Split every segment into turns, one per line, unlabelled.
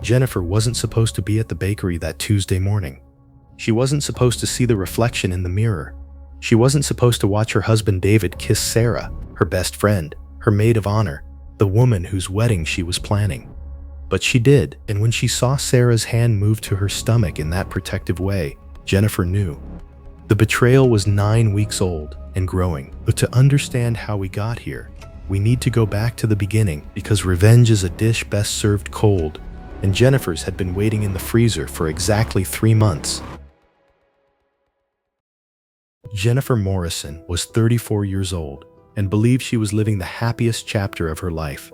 Jennifer wasn't supposed to be at the bakery that Tuesday morning. She wasn't supposed to see the reflection in the mirror. She wasn't supposed to watch her husband David kiss Sarah, her best friend, her maid of honor, the woman whose wedding she was planning. But she did, and when she saw Sarah's hand move to her stomach in that protective way, Jennifer knew. The betrayal was 9 weeks old and growing. But to understand how we got here, we need to go back to the beginning, because revenge is a dish best served cold, and Jennifer's had been waiting in the freezer for exactly 3 months. Jennifer Morrison was 34 years old and believed she was living the happiest chapter of her life.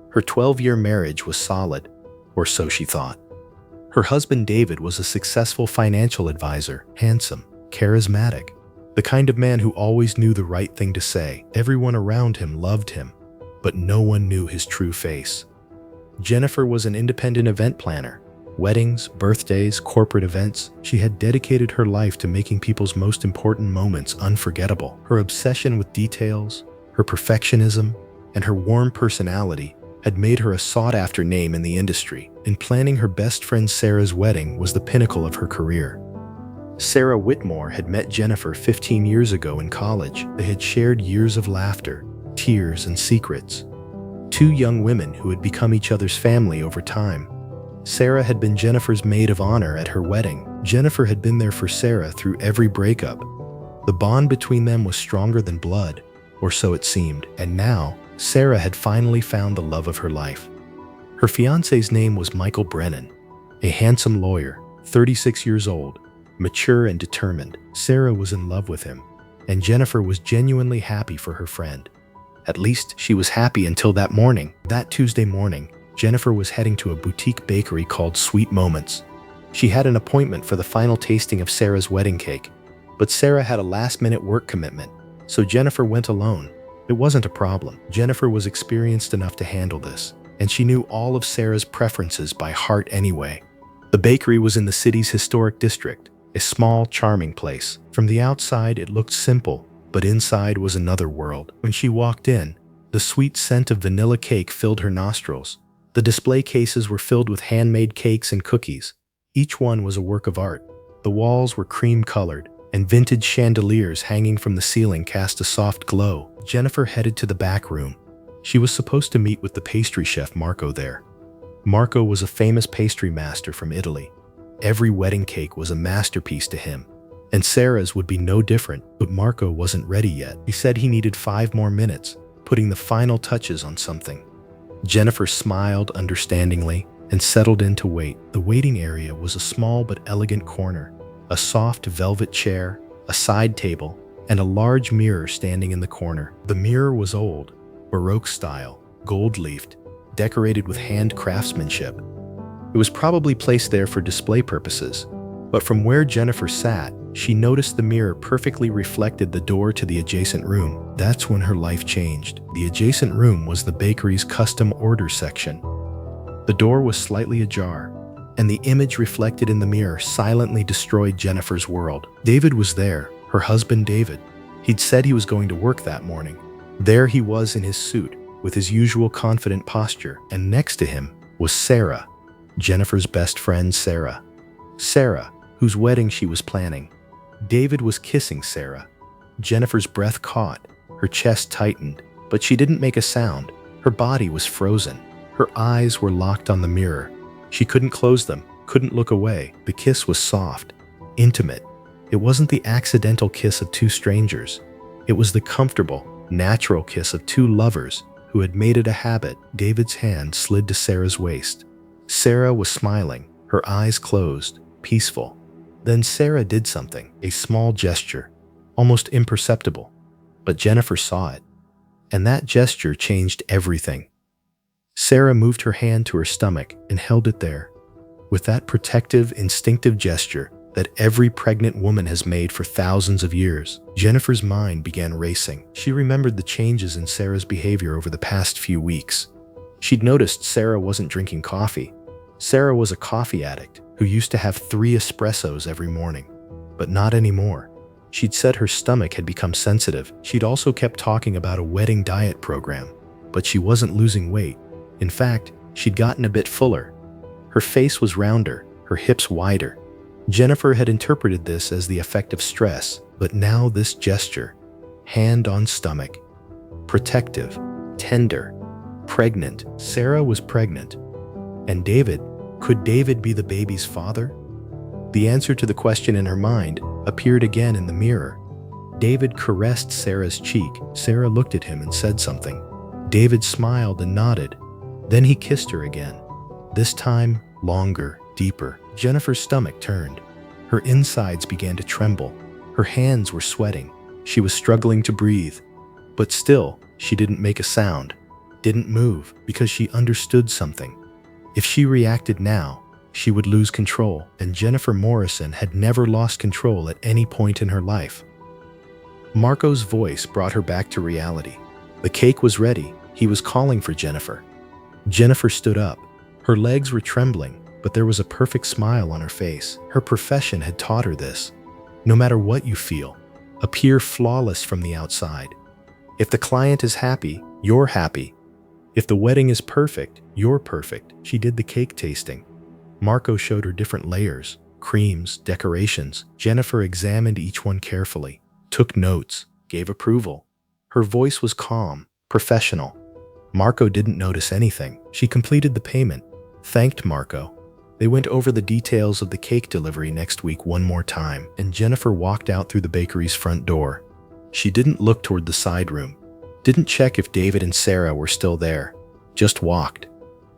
Her 12-year marriage was solid, or so she thought. Her husband David was a successful financial advisor, handsome, charismatic, the kind of man who always knew the right thing to say. Everyone around him loved him, but no one knew his true face. Jennifer was an independent event planner. Weddings, birthdays, corporate events, she had dedicated her life to making people's most important moments unforgettable. Her obsession with details, her perfectionism, and her warm personality had made her a sought-after name in the industry, and planning her best friend Sarah's wedding was the pinnacle of her career. Sarah Whitmore had met Jennifer 15 years ago in college. They had shared years of laughter, tears, and secrets. Two young women who had become each other's family over time. Sarah had been Jennifer's maid of honor at her wedding. Jennifer had been there for Sarah through every breakup. The bond between them was stronger than blood, or so it seemed, and now Sarah had finally found the love of her life. Her fiancé's name was Michael Brennan, a handsome lawyer, 36 years old, mature and determined. Sarah was in love with him, and Jennifer was genuinely happy for her friend. At least she was happy until that morning. That Tuesday morning, Jennifer was heading to a boutique bakery called Sweet Moments. She had an appointment for the final tasting of Sarah's wedding cake, but Sarah had a last-minute work commitment, so Jennifer went alone. It wasn't a problem. Jennifer was experienced enough to handle this, and she knew all of Sarah's preferences by heart anyway. The bakery was in the city's historic district, a small, charming place. From the outside, it looked simple, but inside was another world. When she walked in, the sweet scent of vanilla cake filled her nostrils. The display cases were filled with handmade cakes and cookies. Each one was a work of art. The walls were cream-colored, and vintage chandeliers hanging from the ceiling cast a soft glow. Jennifer headed to the back room. She was supposed to meet with the pastry chef Marco there. Marco was a famous pastry master from Italy. Every wedding cake was a masterpiece to him, and Sarah's would be no different, but Marco wasn't ready yet. He said he needed 5 more minutes, putting the final touches on something. Jennifer smiled understandingly and settled in to wait. The waiting area was a small but elegant corner, a soft velvet chair, a side table, and a large mirror standing in the corner. The mirror was old, Baroque style, gold-leafed, decorated with hand craftsmanship. It was probably placed there for display purposes, but from where Jennifer sat, she noticed the mirror perfectly reflected the door to the adjacent room. That's when her life changed. The adjacent room was the bakery's custom order section. The door was slightly ajar, and the image reflected in the mirror silently destroyed Jennifer's world. David was there, her husband David. He'd said he was going to work that morning. There he was in his suit, with his usual confident posture, and next to him was Sarah, Jennifer's best friend Sarah. Sarah, whose wedding she was planning. David was kissing Sarah. Jennifer's breath caught, her chest tightened, but she didn't make a sound. Her body was frozen. Her eyes were locked on the mirror. She couldn't close them, couldn't look away. The kiss was soft, intimate. It wasn't the accidental kiss of two strangers. It was the comfortable, natural kiss of two lovers who had made it a habit. David's hand slid to Sarah's waist. Sarah was smiling, her eyes closed, peaceful. Then Sarah did something, a small gesture, almost imperceptible, but Jennifer saw it, and that gesture changed everything. Sarah moved her hand to her stomach and held it there, with that protective, instinctive gesture that every pregnant woman has made for thousands of years. Jennifer's mind began racing. She remembered the changes in Sarah's behavior over the past few weeks. She'd noticed Sarah wasn't drinking coffee. Sarah was a coffee addict who used to have 3 espressos every morning, but not anymore. She'd said her stomach had become sensitive. She'd also kept talking about a wedding diet program, but she wasn't losing weight. In fact, she'd gotten a bit fuller. Her face was rounder, her hips wider. Jennifer had interpreted this as the effect of stress, but now this gesture, hand on stomach, protective, tender, pregnant. Sarah was pregnant. And David, could David be the baby's father? The answer to the question in her mind appeared again in the mirror. David caressed Sarah's cheek. Sarah looked at him and said something. David smiled and nodded. Then he kissed her again. This time, longer, deeper. Jennifer's stomach turned. Her insides began to tremble. Her hands were sweating. She was struggling to breathe. But still, she didn't make a sound, didn't move, because she understood something. If she reacted now, she would lose control, and Jennifer Morrison had never lost control at any point in her life. Marco's voice brought her back to reality. The cake was ready. He was calling for Jennifer. Jennifer stood up. Her legs were trembling, but there was a perfect smile on her face. Her profession had taught her this. No matter what you feel, appear flawless from the outside. If the client is happy, you're happy. If the wedding is perfect, you're perfect. She did the cake tasting. Marco showed her different layers, creams, decorations. Jennifer examined each one carefully, took notes, gave approval. Her voice was calm, professional. Marco didn't notice anything. She completed the payment, thanked Marco. They went over the details of the cake delivery next week one more time, and Jennifer walked out through the bakery's front door. She didn't look toward the side room, didn't check if David and Sarah were still there, just walked.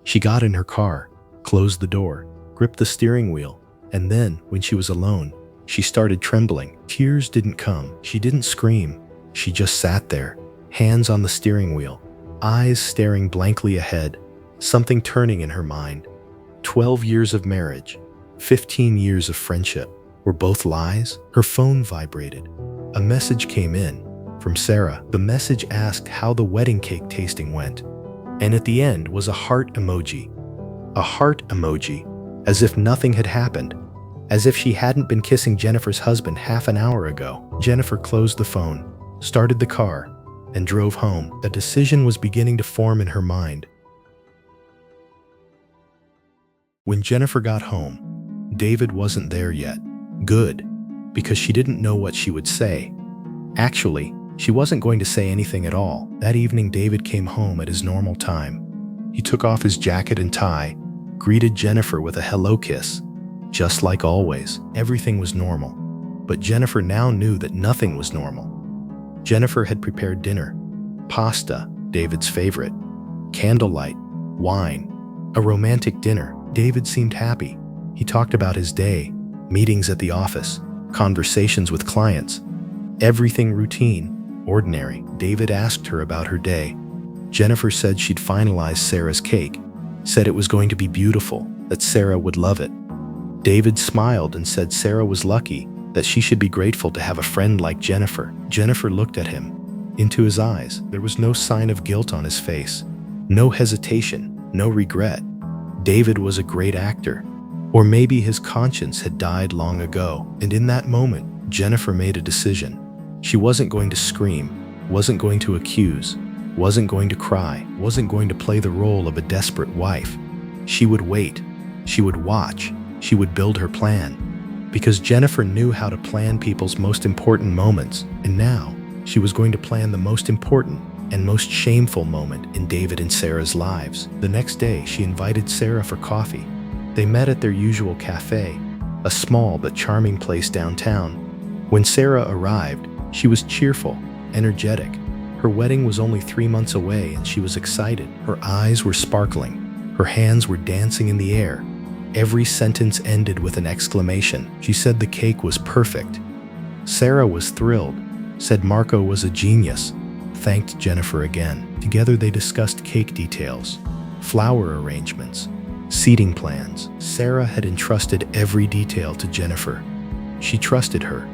She got in her car, closed the door, gripped the steering wheel, and then, when she was alone, she started trembling. Tears didn't come. She didn't scream. She just sat there, hands on the steering wheel, eyes staring blankly ahead, something turning in her mind. 12 years of marriage, 15 years of friendship. Were both lies? Her phone vibrated. A message came in from Sarah. The message asked how the wedding cake tasting went. And at the end was a heart emoji. A heart emoji, as if nothing had happened. As if she hadn't been kissing Jennifer's husband half an hour ago. Jennifer closed the phone, started the car, and drove home. A decision was beginning to form in her mind. When Jennifer got home, David wasn't there yet. Good, because she didn't know what she would say. Actually, she wasn't going to say anything at all. That evening, David came home at his normal time. He took off his jacket and tie, greeted Jennifer with a hello kiss. Just like always, everything was normal. But Jennifer now knew that nothing was normal. Jennifer had prepared dinner, pasta, David's favorite, candlelight, wine, a romantic dinner. David seemed happy. He talked about his day, meetings at the office, conversations with clients. Everything routine, ordinary. David asked her about her day. Jennifer said she'd finalized Sarah's cake, said it was going to be beautiful, that Sarah would love it. David smiled and said Sarah was lucky, that she should be grateful to have a friend like Jennifer. Jennifer looked at him, into his eyes. There was no sign of guilt on his face, no hesitation, no regret. David was a great actor. Or maybe his conscience had died long ago. And in that moment, Jennifer made a decision. She wasn't going to scream, wasn't going to accuse, wasn't going to cry, wasn't going to play the role of a desperate wife. She would wait. She would watch. She would build her plan. Because Jennifer knew how to plan people's most important moments. And now, she was going to plan the most important and most shameful moment in David and Sarah's lives. The next day, she invited Sarah for coffee. They met at their usual cafe, a small but charming place downtown. When Sarah arrived, she was cheerful, energetic. Her wedding was only 3 months away and she was excited. Her eyes were sparkling. Her hands were dancing in the air. Every sentence ended with an exclamation. She said the cake was perfect. Sarah was thrilled, said Marco was a genius, thanked Jennifer again. Together they discussed cake details, flower arrangements, seating plans. Sarah had entrusted every detail to Jennifer. She trusted her.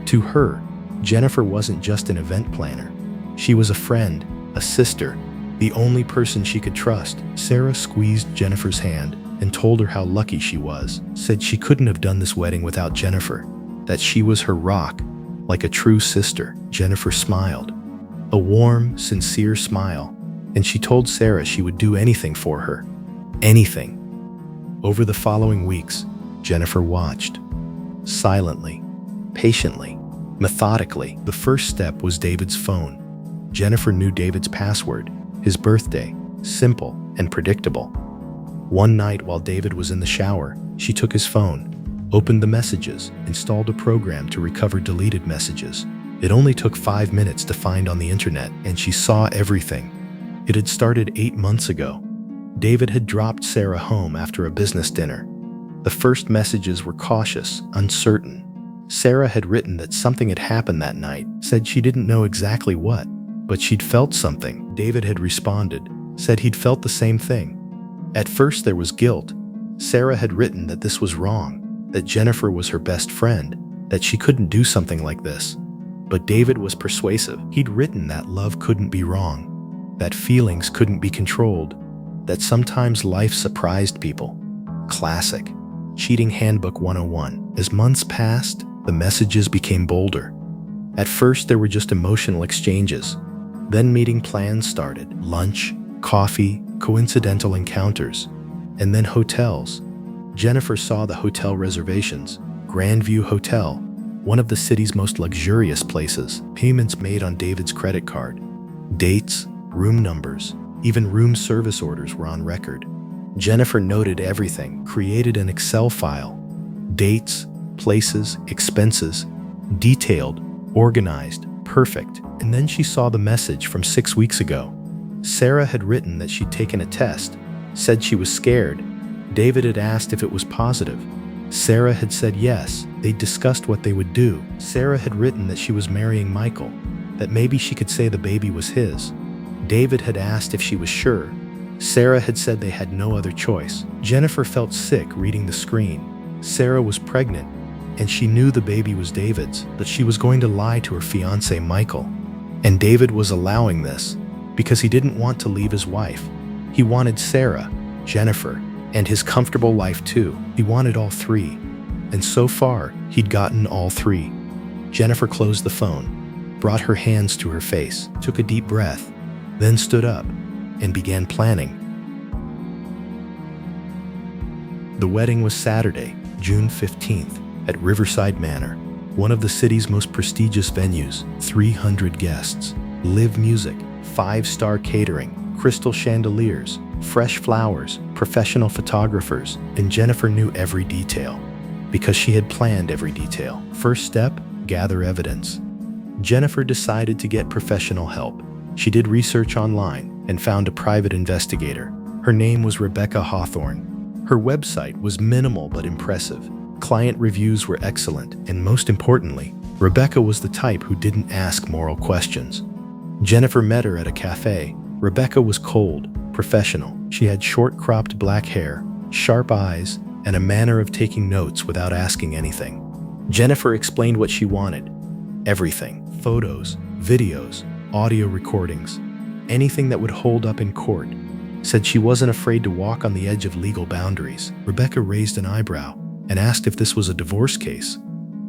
To her, Jennifer wasn't just an event planner. She was a friend, a sister, the only person she could trust. Sarah squeezed Jennifer's hand and told her how lucky she was, said she couldn't have done this wedding without Jennifer, that she was her rock, like a true sister. Jennifer smiled, a warm, sincere smile, and she told Sarah she would do anything for her. Anything. Over the following weeks, Jennifer watched. Silently, patiently, methodically. The first step was David's phone. Jennifer knew David's password, his birthday, simple and predictable. One night while David was in the shower, she took his phone, opened the messages, installed a program to recover deleted messages. It only took 5 minutes to find on the internet, and she saw everything. It had started 8 months ago. David had dropped Sarah home after a business dinner. The first messages were cautious, uncertain. Sarah had written that something had happened that night, said she didn't know exactly what, but she'd felt something. David had responded, said he'd felt the same thing. At first there was guilt. Sarah had written that this was wrong, that Jennifer was her best friend, that she couldn't do something like this. But David was persuasive. He'd written that love couldn't be wrong, that feelings couldn't be controlled, that sometimes life surprised people. Classic. Cheating Handbook 101. As months passed, the messages became bolder. At first there were just emotional exchanges. Then meeting plans started. Lunch, coffee, coincidental encounters, and then hotels. Jennifer saw the hotel reservations. Grandview Hotel, one of the city's most luxurious places. Payments made on David's credit card. Dates, room numbers, even room service orders were on record. Jennifer noted everything, created an Excel file. Dates, places, expenses, detailed, organized, perfect. And then she saw the message from 6 weeks ago. Sarah had written that she'd taken a test, said she was scared. David had asked if it was positive. Sarah had said yes. They'd discussed what they would do. Sarah had written that she was marrying Michael, that maybe she could say the baby was his. David had asked if she was sure. Sarah had said they had no other choice. Jennifer felt sick reading the screen. Sarah was pregnant, and she knew the baby was David's, but she was going to lie to her fiancé Michael. And David was allowing this because he didn't want to leave his wife. He wanted Sarah, Jennifer, and his comfortable life too. He wanted all three. And so far, he'd gotten all three. Jennifer closed the phone, brought her hands to her face, took a deep breath, then stood up and began planning. The wedding was Saturday, June 15th, at Riverside Manor, one of the city's most prestigious venues. 300 guests, live music, 5-star catering, crystal chandeliers, fresh flowers, professional photographers, and Jennifer knew every detail because she had planned every detail. First step, gather evidence. Jennifer decided to get professional help. She did research online and found a private investigator. Her name was Rebecca Hawthorne. Her website was minimal but impressive. Client reviews were excellent, and most importantly, Rebecca was the type who didn't ask moral questions. Jennifer met her at a cafe. Rebecca was cold, professional. She had short-cropped black hair, sharp eyes, and a manner of taking notes without asking anything. Jennifer explained what she wanted. Everything. Photos, videos, audio recordings, anything that would hold up in court. Said she wasn't afraid to walk on the edge of legal boundaries. Rebecca raised an eyebrow and asked if this was a divorce case.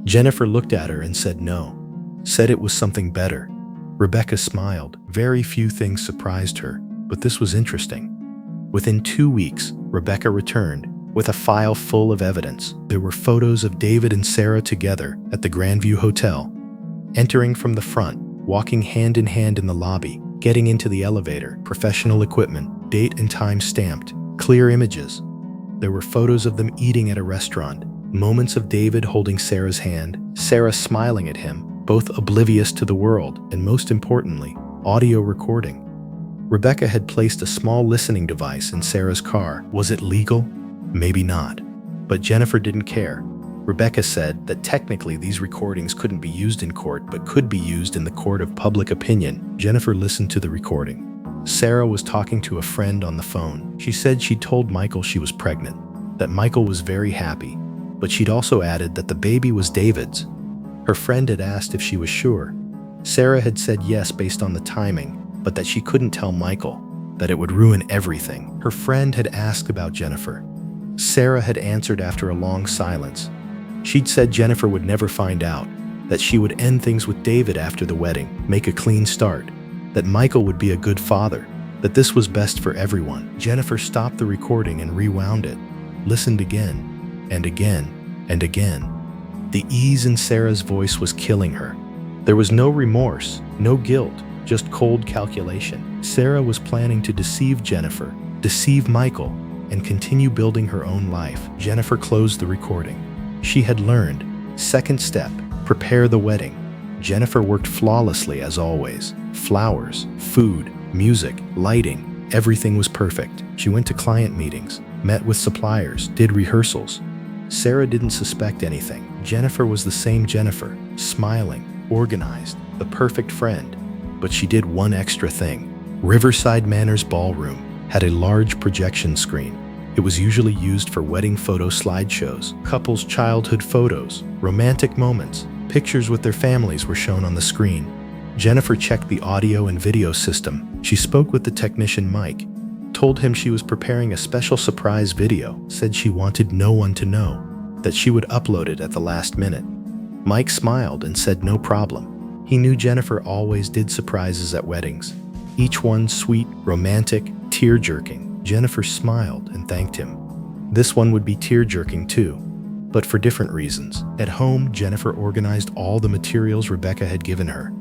Jennifer looked at her and said no. Said it was something better. Rebecca smiled. Very few things surprised her, but this was interesting. Within 2 weeks, Rebecca returned with a file full of evidence. There were photos of David and Sarah together at the Grandview Hotel, entering from the front, walking hand in hand in the lobby, getting into the elevator, professional equipment, date and time stamped, clear images. There were photos of them eating at a restaurant, moments of David holding Sarah's hand, Sarah smiling at him, both oblivious to the world, and most importantly, audio recording. Rebecca had placed a small listening device in Sarah's car. Was it legal? Maybe not. But Jennifer didn't care. Rebecca said that technically these recordings couldn't be used in court, but could be used in the court of public opinion. Jennifer listened to the recording. Sarah was talking to a friend on the phone. She said she'd told Michael she was pregnant, that Michael was very happy, but she'd also added that the baby was David's. Her friend had asked if she was sure. Sarah had said yes based on the timing, but that she couldn't tell Michael, that it would ruin everything. Her friend had asked about Jennifer. Sarah had answered after a long silence. She'd said Jennifer would never find out, that she would end things with David after the wedding, make a clean start, that Michael would be a good father, that this was best for everyone. Jennifer stopped the recording and rewound it. listened again, and again, and again. The ease in Sarah's voice was killing her. There was no remorse, no guilt, just cold calculation. Sarah was planning to deceive Jennifer, deceive Michael, and continue building her own life. Jennifer closed the recording. She had learned. Second step, prepare the wedding. Jennifer worked flawlessly as always. Flowers, food, music, lighting, everything was perfect. She went to client meetings, met with suppliers, did rehearsals. Sarah didn't suspect anything. Jennifer was the same Jennifer, smiling, organized, the perfect friend. But she did one extra thing. Riverside Manor's ballroom had a large projection screen. It was usually used for wedding photo slideshows, couples' childhood photos, romantic moments. Pictures with their families were shown on the screen. Jennifer checked the audio and video system. She spoke with the technician Mike, told him she was preparing a special surprise video, said she wanted no one to know, that she would upload it at the last minute. Mike smiled and said no problem. He knew Jennifer always did surprises at weddings. Each one sweet, romantic, tear-jerking. Jennifer smiled and thanked him. This one would be tear-jerking too, but for different reasons. At home, Jennifer organized all the materials Rebecca had given her.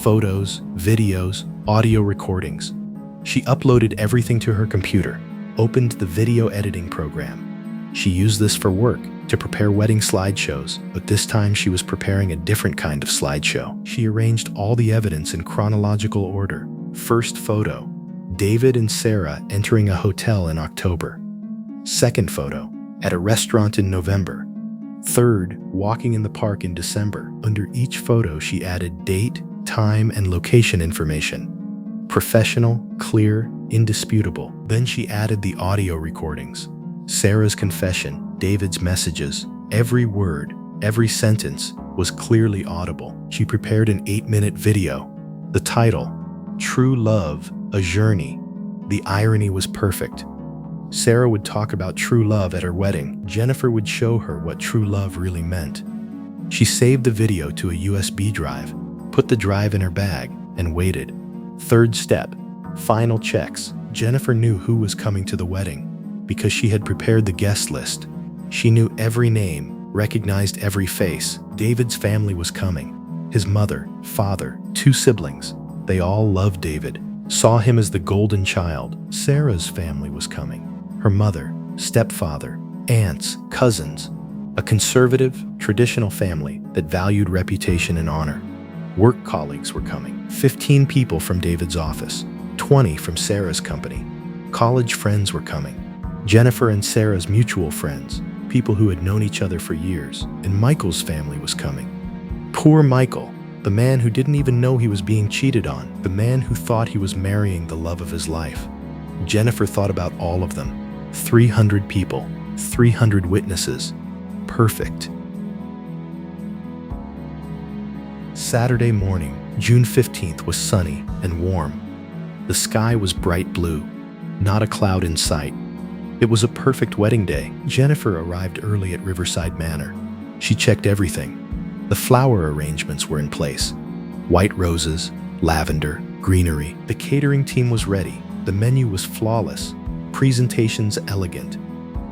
Photos, videos, audio recordings. She uploaded everything to her computer, opened the video editing program. She used this for work, to prepare wedding slideshows, but this time she was preparing a different kind of slideshow. She arranged all the evidence in chronological order. First photo, David and Sarah entering a hotel in October. Second photo, at a restaurant in November. Third, walking in the park in December. Under each photo, she added date, time, and location information. Professional, clear, indisputable. Then she added the audio recordings. Sarah's confession, David's messages. Every word, every sentence was clearly audible. She prepared an 8-minute video. The title, True Love, A Journey. The irony was perfect. Sarah would talk about true love at her wedding. Jennifer would show her what true love really meant. She saved the video to a USB drive, put the drive in her bag, and waited. Third step, final checks. Jennifer knew who was coming to the wedding because she had prepared the guest list. She knew every name, recognized every face. David's family was coming. His mother, father, 2 siblings. They all loved David, saw him as the golden child. Sarah's family was coming. Her mother, stepfather, aunts, cousins. A conservative, traditional family that valued reputation and honor. Work colleagues were coming. 15 people from David's office, 20 from Sarah's company. College friends were coming. Jennifer and Sarah's mutual friends, people who had known each other for years, and Michael's family was coming. Poor Michael, the man who didn't even know he was being cheated on, the man who thought he was marrying the love of his life. Jennifer thought about all of them. 300 people, 300 witnesses. Perfect. Saturday morning, June 15th, was sunny and warm. The sky was bright blue, not a cloud in sight. It was a perfect wedding day. Jennifer arrived early at Riverside Manor. She checked everything. The flower arrangements were in place. White roses, lavender, greenery. The catering team was ready. The menu was flawless. Presentations elegant.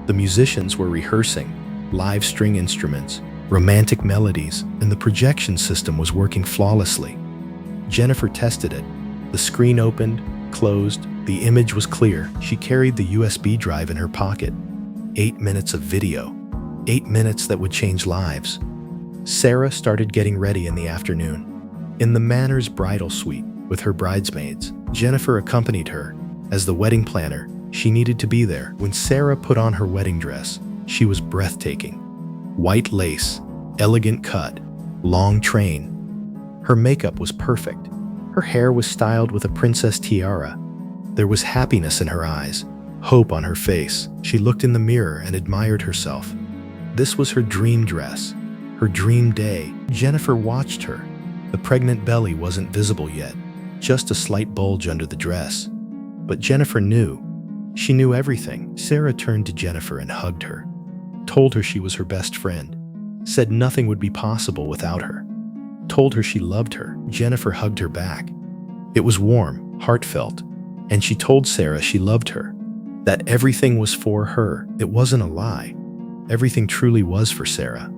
The musicians were rehearsing. Live string instruments, romantic melodies, and the projection system was working flawlessly. Jennifer tested it. The screen opened, closed. The image was clear. She carried the USB drive in her pocket. 8 minutes of video. 8 minutes that would change lives. Sarah started getting ready in the afternoon. In the Manor's bridal suite with her bridesmaids, Jennifer accompanied her. As the wedding planner, she needed to be there. When Sarah put on her wedding dress, she was breathtaking. White lace, elegant cut, long train. Her makeup was perfect. Her hair was styled with a princess tiara. There was happiness in her eyes, hope on her face. She looked in the mirror and admired herself. This was her dream dress, her dream day. Jennifer watched her. The pregnant belly wasn't visible yet, just a slight bulge under the dress. But Jennifer knew. She knew everything. Sarah turned to Jennifer and hugged her, told her she was her best friend, said nothing would be possible without her, told her she loved her. Jennifer hugged her back. It was warm, heartfelt, and she told Sarah she loved her. that everything was for her. It wasn't a lie. Everything truly was for Sarah.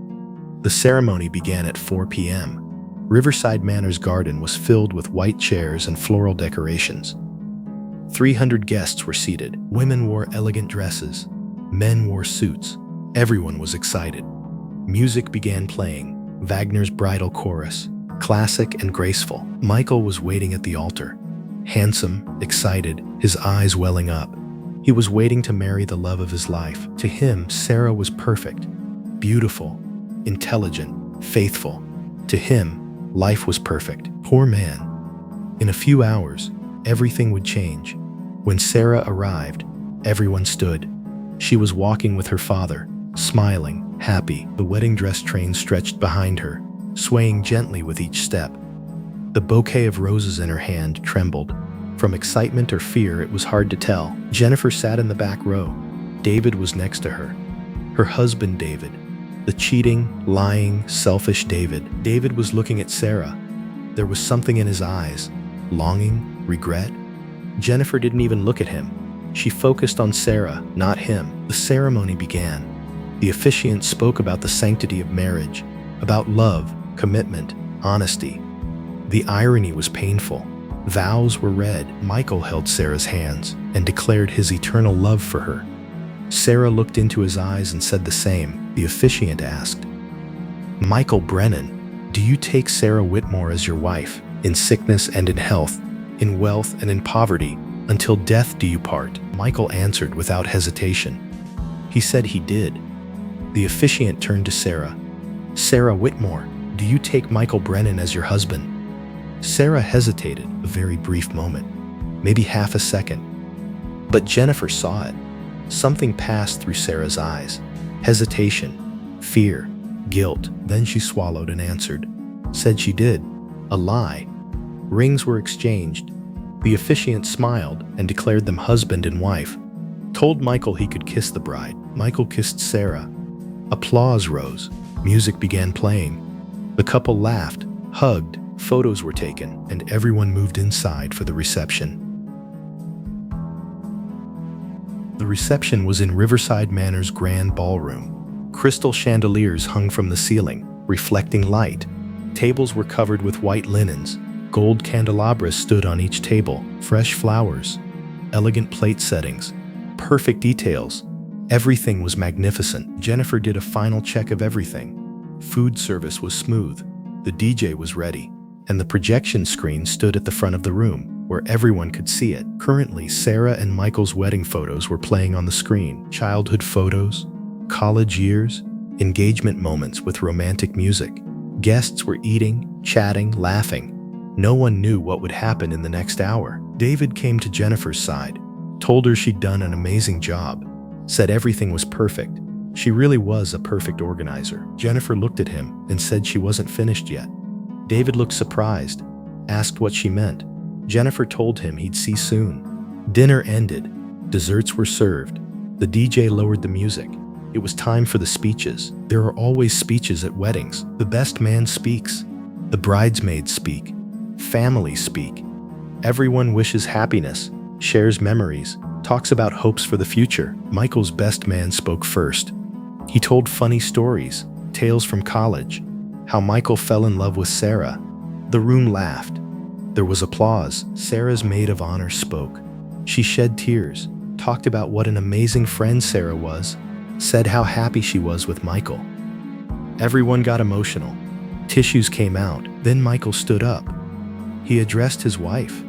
The ceremony began at 4 p.m. Riverside Manor's garden was filled with white chairs and floral decorations. 300 guests were seated. Women wore elegant dresses. Men wore suits. Everyone was excited. Music began playing. Wagner's bridal chorus, classic and graceful. Michael was waiting at the altar. Handsome, excited, his eyes welling up. He was waiting to marry the love of his life. To him, Sarah was perfect, beautiful, intelligent, faithful. To him, life was perfect. Poor man. In a few hours, everything would change. When Sarah arrived, everyone stood. She was walking with her father, smiling, happy. The wedding dress train stretched behind her, swaying gently with each step. The bouquet of roses in her hand trembled. From excitement or fear, it was hard to tell. Jennifer sat in the back row. David was next to her. Her husband, David. The cheating, lying, selfish David. David was looking at Sarah. There was something in his eyes. Longing, regret. Jennifer didn't even look at him. She focused on Sarah, not him. The ceremony began. The officiant spoke about the sanctity of marriage, about love, commitment, honesty. The irony was painful. Vows were read. Michael held Sarah's hands and declared his eternal love for her. Sarah looked into his eyes and said the same. The officiant asked, "Michael Brennan, do you take Sarah Whitmore as your wife, in sickness and in health, in wealth and in poverty, until death do you part?" Michael answered without hesitation. He said he did. The officiant turned to Sarah. "Sarah Whitmore, do you take Michael Brennan as your husband?" Sarah hesitated a very brief moment, maybe half a second. But Jennifer saw it. Something passed through Sarah's eyes. Hesitation, fear, guilt. Then she swallowed and answered. Said she did. A lie. Rings were exchanged. The officiant smiled and declared them husband and wife. Told Michael he could kiss the bride. Michael kissed Sarah. Applause rose. Music began playing. The couple laughed, hugged, photos were taken, and everyone moved inside for the reception. The reception was in Riverside Manor's grand ballroom. Crystal chandeliers hung from the ceiling, reflecting light. Tables were covered with white linens. Gold candelabras stood on each table, fresh flowers, elegant plate settings, perfect details. Everything was magnificent. Jennifer did a final check of everything. Food service was smooth. The DJ was ready, and the projection screen stood at the front of the room, where everyone could see it. Currently, Sarah and Michael's wedding photos were playing on the screen. Childhood photos, college years, engagement moments with romantic music. Guests were eating, chatting, laughing. No one knew what would happen in the next hour. David came to Jennifer's side, told her she'd done an amazing job, said everything was perfect. She really was a perfect organizer. Jennifer looked at him and said she wasn't finished yet. David looked surprised, asked what she meant. Jennifer told him he'd see soon. Dinner ended. Desserts were served. The DJ lowered the music. It was time for the speeches. There are always speeches at weddings. The best man speaks. The bridesmaids speak. Families speak. Everyone wishes happiness, shares memories, talks about hopes for the future. Michael's best man spoke first. He told funny stories, tales from college, how Michael fell in love with Sarah. The room laughed. There was applause. Sarah's maid of honor spoke. She shed tears, talked about what an amazing friend Sarah was, said how happy she was with Michael. Everyone got emotional. Tissues came out. Then Michael stood up. He addressed his wife.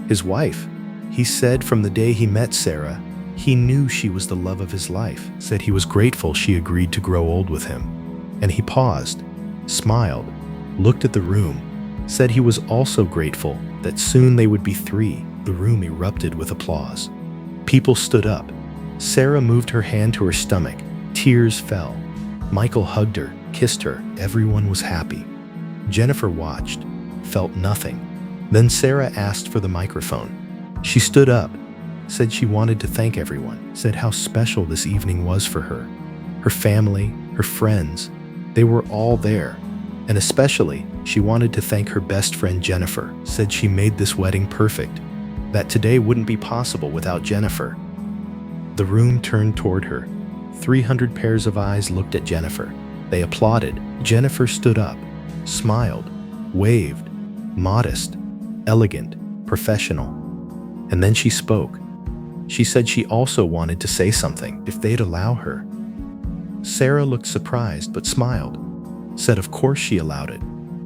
His wife. He said from the day he met Sarah, he knew she was the love of his life. Said he was grateful she agreed to grow old with him. And he paused, smiled, looked at the room, said he was also grateful that soon they would be three. The room erupted with applause. People stood up. Sarah moved her hand to her stomach. Tears fell. Michael hugged her, kissed her. Everyone was happy. Jennifer watched, felt nothing. Then Sarah asked for the microphone. She stood up, said she wanted to thank everyone, said how special this evening was for her. Her family, her friends, they were all there. And especially, she wanted to thank her best friend Jennifer, said she made this wedding perfect, that today wouldn't be possible without Jennifer. The room turned toward her. 300 pairs of eyes looked at Jennifer. They applauded. Jennifer stood up, smiled, waved, modest, elegant, professional. And then she spoke. She said she also wanted to say something if they'd allow her. Sarah looked surprised but smiled, said of course she allowed it.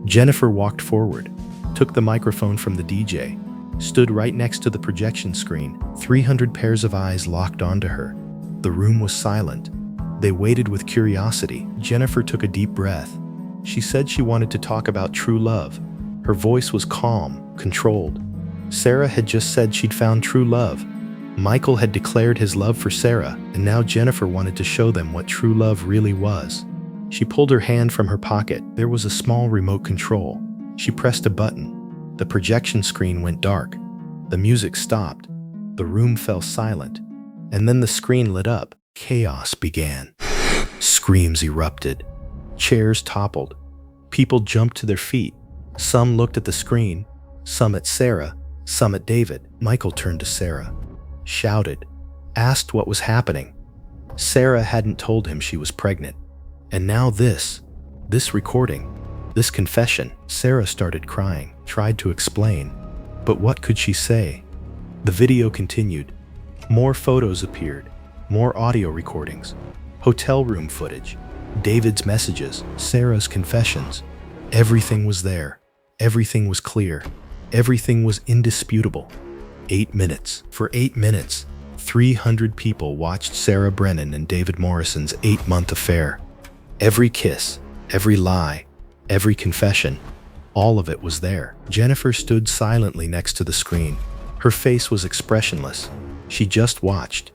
Jennifer walked forward, took the microphone from the DJ, stood right next to the projection screen. 300 pairs of eyes locked onto her. The room was silent. They waited with curiosity. Jennifer took a deep breath. She said she wanted to talk about true love. Her voice was calm, controlled. Sarah had just said she'd found true love. Michael had declared his love for Sarah, and now Jennifer wanted to show them what true love really was. She pulled her hand from her pocket. There was a small remote control. She pressed a button. The projection screen went dark. The music stopped. The room fell silent. And then the screen lit up. Chaos began. Screams erupted. Chairs toppled. People jumped to their feet. Some looked at the screen, some at Sarah, some at David. Michael turned to Sarah, shouted, asked what was happening. Sarah hadn't told him she was pregnant. And now this recording, this confession. Sarah started crying, tried to explain. But what could she say? The video continued. More photos appeared, more audio recordings, hotel room footage, David's messages, Sarah's confessions. Everything was there. Everything was clear. Everything was indisputable. 8 minutes. For 8 minutes, 300 people watched Sarah Brennan and David Morrison's 8-month affair. Every kiss, every lie, every confession, all of it was there. Jennifer stood silently next to the screen. Her face was expressionless. She just watched.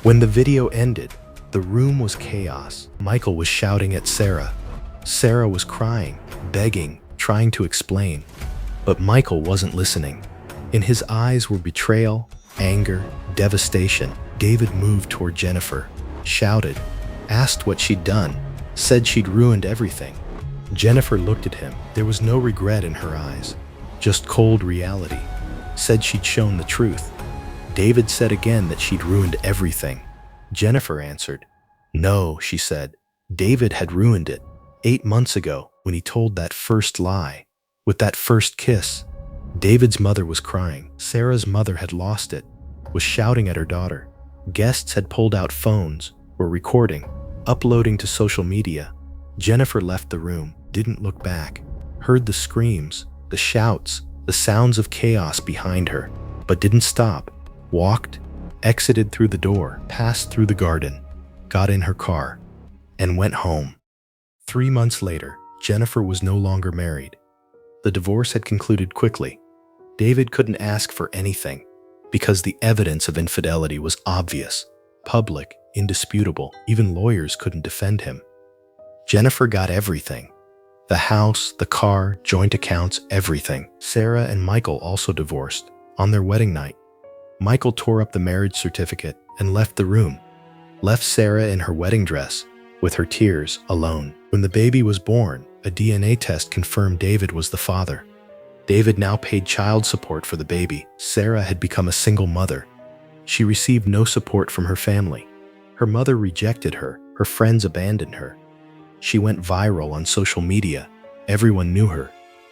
When the video ended, the room was chaos. Michael was shouting at Sarah. Sarah was crying, begging, trying to explain. But Michael wasn't listening. In his eyes were betrayal, anger, devastation. David moved toward Jennifer, shouted, asked what she'd done, said she'd ruined everything. Jennifer looked at him. There was no regret in her eyes, just cold reality. Said she'd shown the truth. David said again that she'd ruined everything. Jennifer answered, no, she said. David had ruined it 8 months ago when he told that first lie. With that first kiss, David's mother was crying. Sarah's mother had lost it, was shouting at her daughter. Guests had pulled out phones, were recording, uploading to social media. Jennifer left the room, didn't look back, heard the screams, the shouts, the sounds of chaos behind her, but didn't stop. Walked, exited through the door, passed through the garden, got in her car, and went home. 3 months later, Jennifer was no longer married. The divorce had concluded quickly. David couldn't ask for anything because the evidence of infidelity was obvious, public, indisputable. Even lawyers couldn't defend him. Jennifer got everything. The house, the car, joint accounts, everything. Sarah and Michael also divorced on their wedding night. Michael tore up the marriage certificate and left the room, left Sarah in her wedding dress, with her tears, alone. When the baby was born, a DNA test confirmed David was the father. David now paid child support for the baby. Sarah had become a single mother. She received no support from her family. Her mother rejected her. Her friends abandoned her. She went viral on social media. Everyone knew her.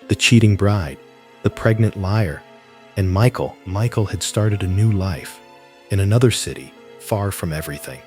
The cheating bride, the pregnant liar. And Michael had started a new life in another city, far from everything.